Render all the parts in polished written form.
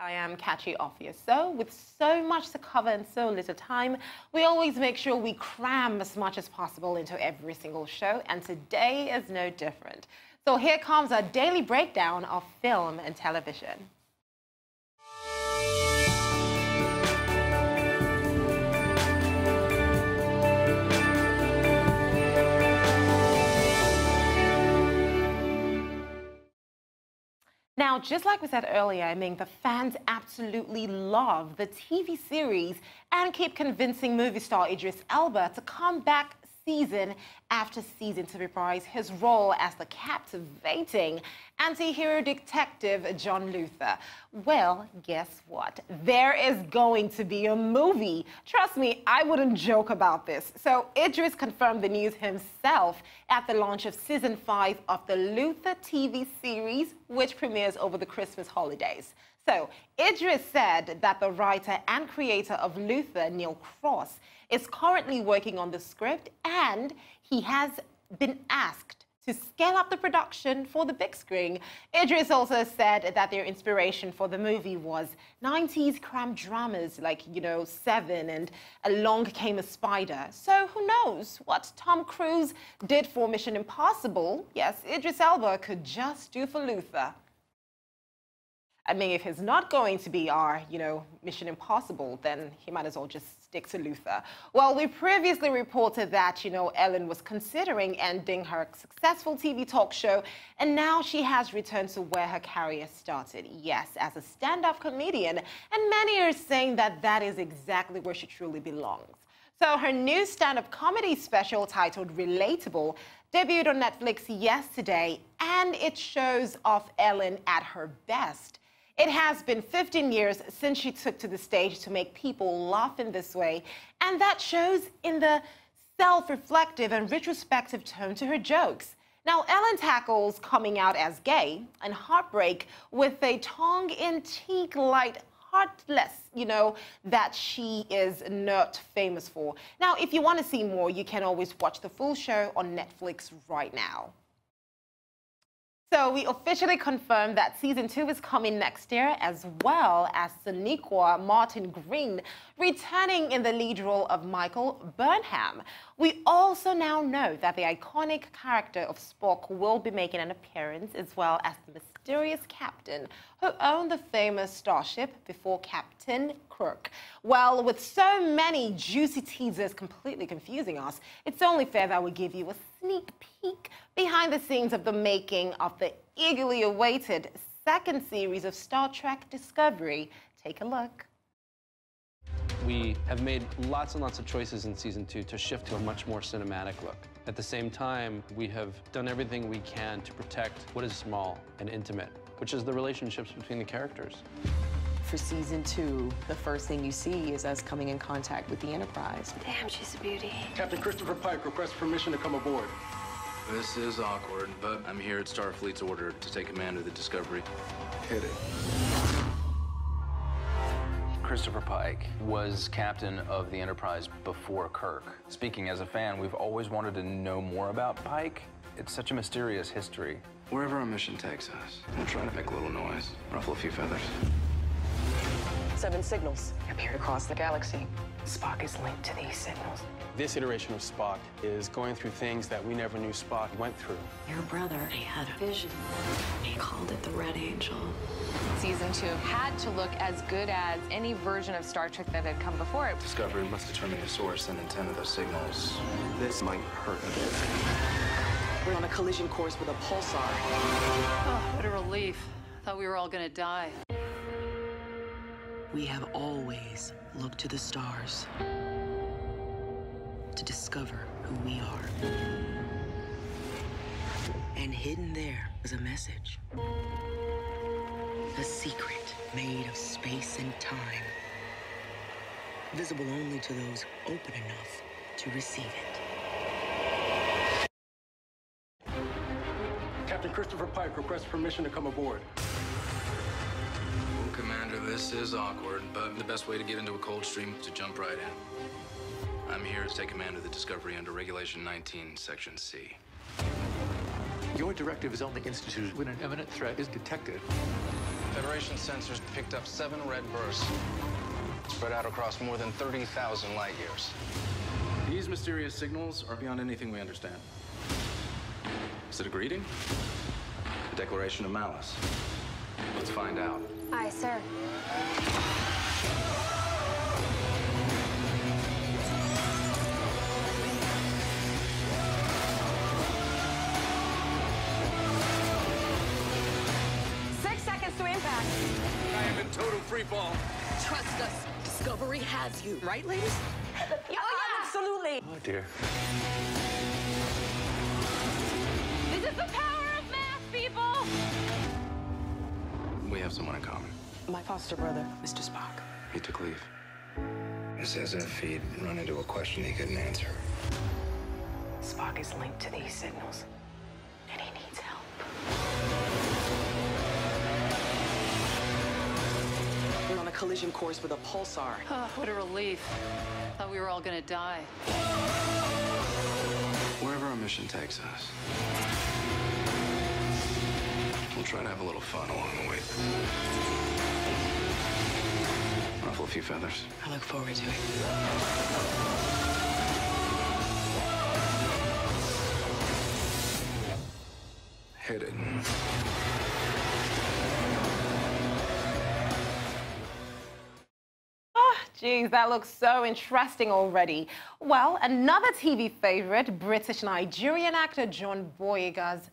I am Catchy Obvious. So, with so much to cover and so little time, we always make sure we cram as much as possible into every single show, and today is no different. So here comes our daily breakdown of film and television. Now, just like we said earlier, I mean, the fans absolutely love the TV series and keep convincing movie star Idris Elba to come back season after season to reprise his role as the captivating anti-hero detective John Luther. Well, guess what? There is going to be a movie. Trust me, I wouldn't joke about this. So Idris confirmed the news himself at the launch of season 5 of the Luther TV series, which premieres over the Christmas holidays. So Idris said that the writer and creator of Luther, Neil Cross, is currently working on the script, and he has been asked to scale up the production for the big screen. Idris also said that their inspiration for the movie was 90s crime dramas like, Seven and Along Came a Spider. So who knows what Tom Cruise did for Mission Impossible? Yes, Idris Elba could just do for Luther. I mean, if he's not going to be our, Mission Impossible, then he might as well just stick to Luther. Well, we previously reported that, Ellen was considering ending her successful TV talk show, and now she has returned to where her career started. Yes, as a stand-up comedian, and many are saying that that is exactly where she truly belongs. So her new stand-up comedy special titled Relatable debuted on Netflix yesterday, and it shows off Ellen at her best. It has been 15 years since she took to the stage to make people laugh in this way, and that shows in the self-reflective and retrospective tone to her jokes. Now, Ellen tackles coming out as gay and heartbreak with a tongue-in-cheek, light, heartless, that she is not famous for. Now, if you want to see more, you can always watch the full show on Netflix right now. So we officially confirmed that season 2 is coming next year, as well as Sonequa Martin Green returning in the lead role of Michael Burnham. We also now know that the iconic character of Spock will be making an appearance, as well as the mysterious captain who owned the famous starship before Captain Kirk. Well, with so many juicy teasers completely confusing us, it's only fair that we give you a sneak peek behind the scenes of the making of the eagerly awaited second series of Star Trek Discovery. Take a look. We have made lots and lots of choices in season 2 to shift to a much more cinematic look. At the same time, we have done everything we can to protect what is small and intimate, which is the relationships between the characters. For season 2, the first thing you see is us coming in contact with the Enterprise. Damn, she's a beauty. Captain Christopher Pike requests permission to come aboard. This is awkward, but I'm here at Starfleet's order to take command of the Discovery. Hit it. Christopher Pike was captain of the Enterprise before Kirk. Speaking as a fan, we've always wanted to know more about Pike. It's such a mysterious history. Wherever our mission takes us, we'll try to make a little noise, ruffle a few feathers. 7 signals appeared across the galaxy. Spock is linked to these signals. This iteration of Spock is going through things that we never knew Spock went through. Your brother, he had a vision. He called it the Red Angel. Season 2 had to look as good as any version of Star Trek that had come before it. Discovery must determine the source and intent of those signals. This might hurt a bit. We're on a collision course with a pulsar. Oh, what a relief. Thought we were all gonna die. We have always looked to the stars to discover who we are. And hidden there was a message. A secret made of space and time. Visible only to those open enough to receive it. Captain Christopher Pike requests permission to come aboard. Well, Commander, this is awkward, but the best way to get into a cold stream is to jump right in. I'm here to take command of the Discovery under Regulation 19, Section C. Your directive is only instituted when an imminent threat is detected. Federation sensors picked up 7 red bursts, spread out across more than 30,000 light years. These mysterious signals are beyond anything we understand. Is it a greeting? A declaration of malice? Let's find out. Aye, sir. To impact. I am in total free fall. Trust us. Discovery has you. Right, ladies? Yeah, absolutely. Oh, dear. This is the power of math, people! We have someone in common. My foster brother, Mr. Spock. He took leave. It's as if he'd run into a question he couldn't answer. Spock is linked to these signals, and he needs help. We're on a collision course with a pulsar. Oh, what a relief. Thought we were all gonna die. Wherever our mission takes us, we'll try to have a little fun along the way. Ruffle a few feathers. I look forward to it. Hit it. Geez, that looks so interesting already. Well, another TV favorite, British-Nigerian actor John Boyega's,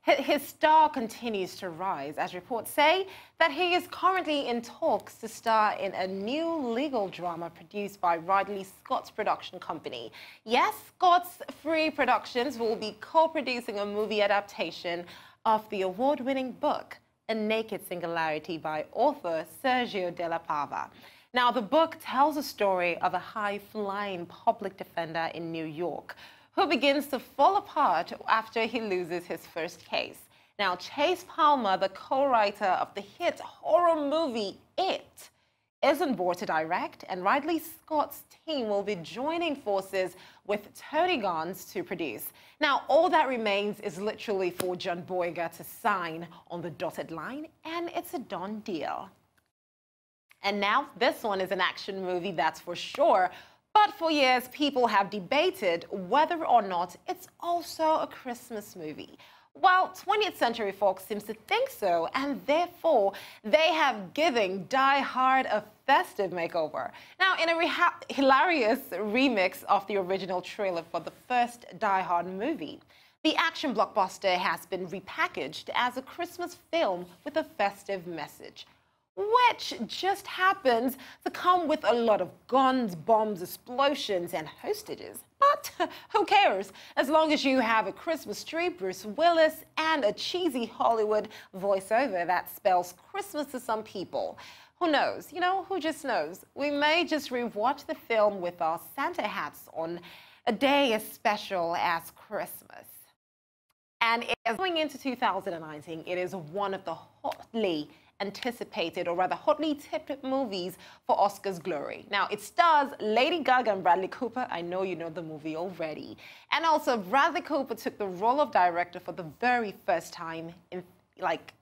his star continues to rise, as reports say that he is currently in talks to star in a new legal drama produced by Ridley Scott's production company. Yes, Scott's Free Productions will be co-producing a movie adaptation of the award-winning book, A Naked Singularity by author Sergio de la Pava. Now, the book tells a story of a high-flying public defender in New York who begins to fall apart after he loses his first case. Now, Chase Palmer, the co-writer of the hit horror movie It, is on board to direct, and Ridley Scott's team will be joining forces with Tony Gans to produce. Now, all that remains is literally for John Boyega to sign on the dotted line, and it's a done deal. And now, this one is an action movie, that's for sure. But for years, people have debated whether or not it's also a Christmas movie. Well, 20th Century Fox seems to think so, and therefore, they have given Die Hard a festive makeover. Now, in a hilarious remix of the original trailer for the first Die Hard movie, the action blockbuster has been repackaged as a Christmas film with a festive message, which just happens to come with a lot of guns, bombs, explosions, and hostages. But who cares? As long as you have a Christmas tree, Bruce Willis, and a cheesy Hollywood voiceover that spells Christmas to some people. Who knows? You know, who just knows? We may just rewatch the film with our Santa hats on a day as special as Christmas. And going into 2019, it is one of the hotly anticipated, or rather hotly tipped movies for Oscar's glory. Now, it stars Lady Gaga and Bradley Cooper. I know you know the movie already. And also, Bradley Cooper took the role of director for the very first time in,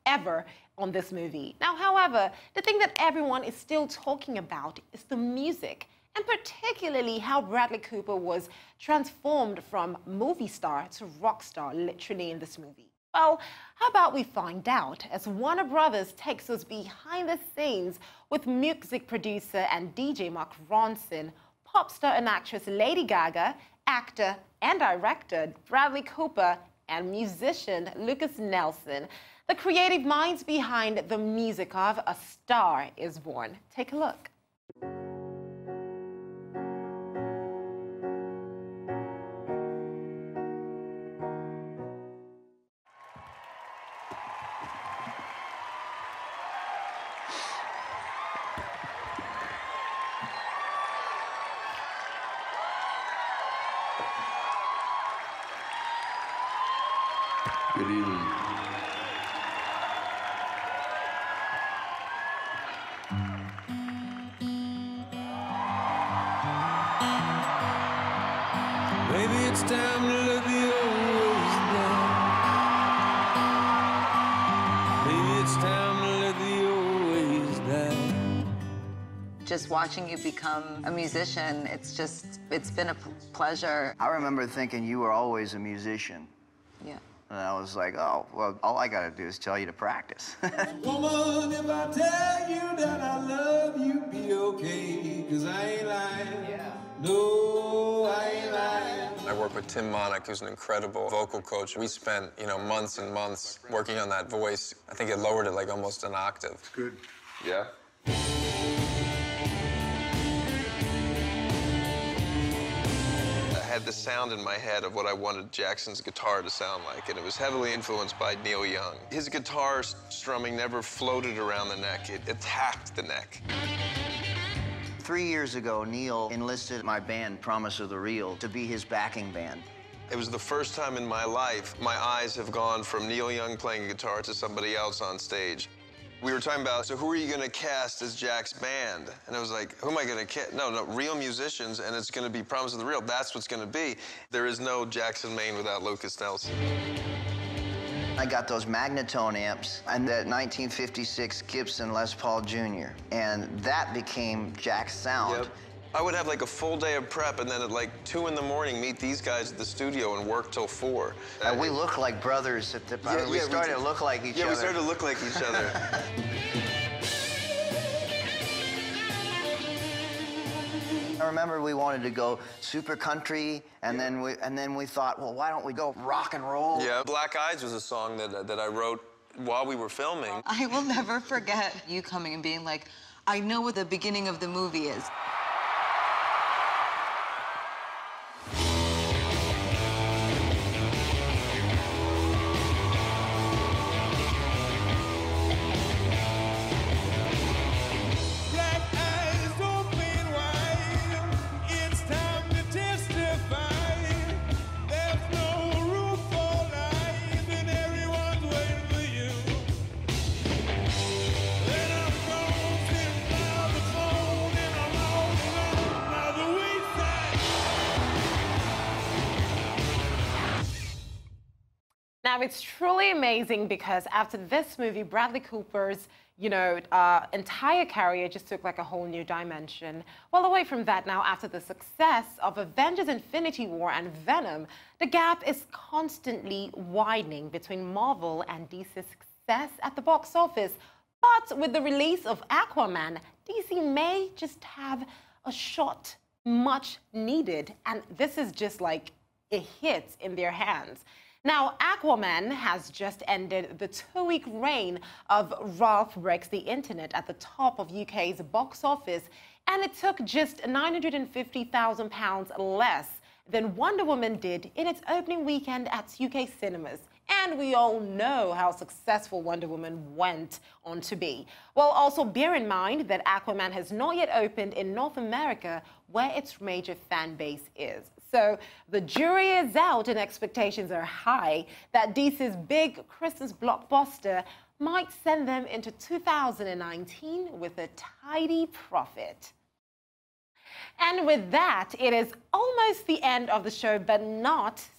ever on this movie. Now, however, the thing that everyone is still talking about is the music, and particularly how Bradley Cooper was transformed from movie star to rock star, literally, in this movie. Well, how about we find out as Warner Brothers takes us behind the scenes with music producer and DJ Mark Ronson, pop star and actress Lady Gaga, actor and director Bradley Cooper, and musician Lucas Nelson, the creative minds behind the music of A Star Is Born. Take a look. Good evening. Maybe it's time to let the old ways down. Maybe it's time to let the Just watching you become a musician, it's been a pleasure. I remember thinking you were always a musician. Yeah. And I was like, oh, well, all I gotta do is tell you to practice. Woman, if I tell you that I love you, be okay, 'cause I ain't lying. Yeah. No, I ain't lying. I work with Tim Monick, who's an incredible vocal coach. We spent, months and months working on that voice. I think it lowered it like almost an octave. It's good. Yeah. I had the sound in my head of what I wanted Jackson's guitar to sound like, and it was heavily influenced by Neil Young. His guitar strumming never floated around the neck, it attacked the neck. 3 years ago, Neil enlisted my band, Promise of the Real, to be his backing band. It was the first time in my life my eyes have gone from Neil Young playing guitar to somebody else on stage. We were talking about, so who are you going to cast as Jack's band? And I was like, who am I going to cast? No, real musicians, and it's going to be Promise of the Real. That's what's going to be. There is no Jackson Maine without Lucas Nelson. I got those Magnatone amps and that 1956 Gibson Les Paul Jr., and that became Jack's sound. Yep. I would have like a full day of prep, and then at like 2 in the morning, meet these guys at the studio and work till 4. And we look like brothers at the time. We started to look like each other. Yeah, we started to look like each other. I remember we wanted to go super country, and then we thought, well, why don't we go rock and roll? Yeah, Black Eyes was a song that I wrote while we were filming. I will never forget you coming and being like, I know what the beginning of the movie is. Now, it's truly amazing because after this movie, Bradley Cooper's, entire career just took like a whole new dimension. Well, away from that now, after the success of Avengers Infinity War and Venom, the gap is constantly widening between Marvel and DC's success at the box office. But with the release of Aquaman, DC may just have a shot much needed. And this is just like a hit in their hands. Now, Aquaman has just ended the 2-week reign of Ralph Breaks the Internet at the top of UK's box office, and it took just £950,000 less than Wonder Woman did in its opening weekend at UK cinemas. And we all know how successful Wonder Woman went on to be. Well, also bear in mind that Aquaman has not yet opened in North America, where its major fan base is. So the jury is out and expectations are high that DC's big Christmas blockbuster might send them into 2019 with a tidy profit. And with that, it is almost the end of the show, but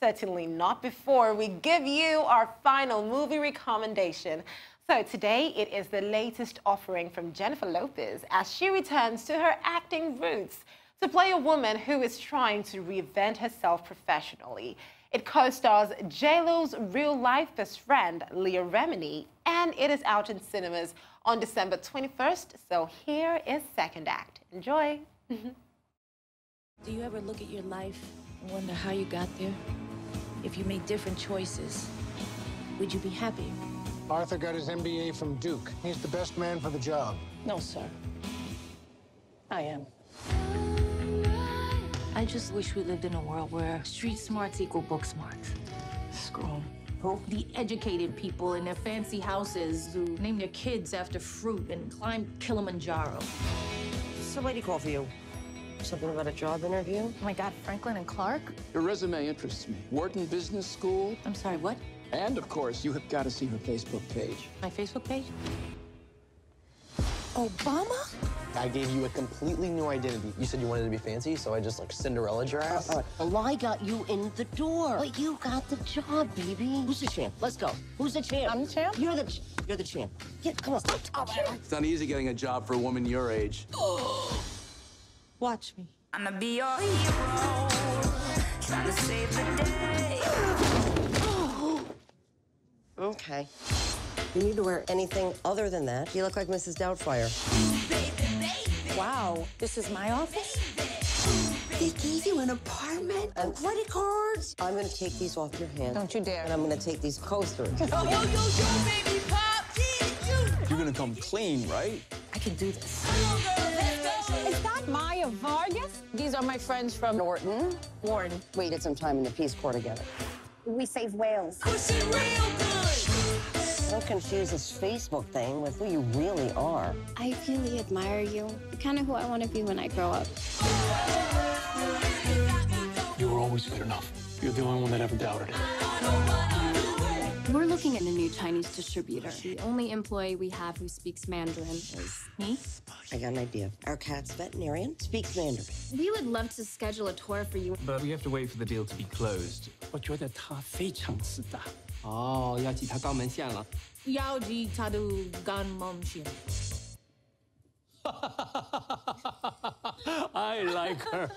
certainly not before we give you our final movie recommendation. So today, it is the latest offering from Jennifer Lopez as she returns to her acting roots to play a woman who is trying to reinvent herself professionally. It co-stars J-Lo's real-life best friend, Leah Remini, and it is out in cinemas on December 21st, so here is second act. Enjoy! Do you ever look at your life and wonder how you got there? If you made different choices, would you be happier? Arthur got his MBA from Duke. He's the best man for the job. No, sir. I am. I just wish we lived in a world where street smarts equal book smarts. Screw 'em. The educated people in their fancy houses who name their kids after fruit and climb Kilimanjaro. What's a lady call for you? Something about a job interview? Oh my God, Franklin and Clark? Your resume interests me. Wharton Business School. I'm sorry, what? And of course, you have got to see her Facebook page. My Facebook page? Obama? I gave you a completely new identity. You said you wanted to be fancy, so I just like Cinderella'd your ass. Well, I got you in the door. But you got the job, baby. Who's the champ? Let's go. Who's the champ? I'm the champ? You're the You're the champ. Get, come on. It's not easy getting a job for a woman your age. Watch me. I'ma be your hero, trying to save the day. Okay. You need to wear anything other than that. You look like Mrs. Doubtfire. Wow, this is my office? They gave you an apartment and credit cards. I'm gonna take these off your hand. Don't you dare. And I'm gonna take these coasters. Yo, baby pop, You're gonna come clean, right? I can do this. Is that Maya Vargas? These are my friends from Norton. Warren. We did some time in the Peace Corps together. We save whales. Don't confuse this Facebook thing with who you really are. I really admire you. You're kind of who I want to be when I grow up. You were always good enough. You're the only one that ever doubted it. We're looking at a new Chinese distributor. The only employee we have who speaks Mandarin is me. I got an idea. Our cat's veterinarian speaks Mandarin. We would love to schedule a tour for you. But we have to wait for the deal to be closed. 我觉得他非常自大。哦，要挤他肛门线了。要记他的肛门线。I like her.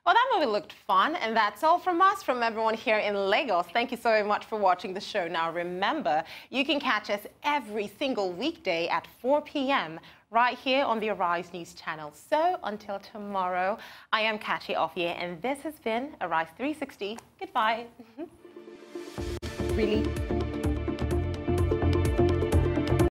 Well, that movie looked fun, and that's all from us, from everyone here in Lagos. Thank you so much for watching the show. Now, remember, you can catch us every single weekday at 4 p.m. right here on the Arise News channel. So, until tomorrow, I am Kachi Offier, and this has been Arise 360. Goodbye. Really?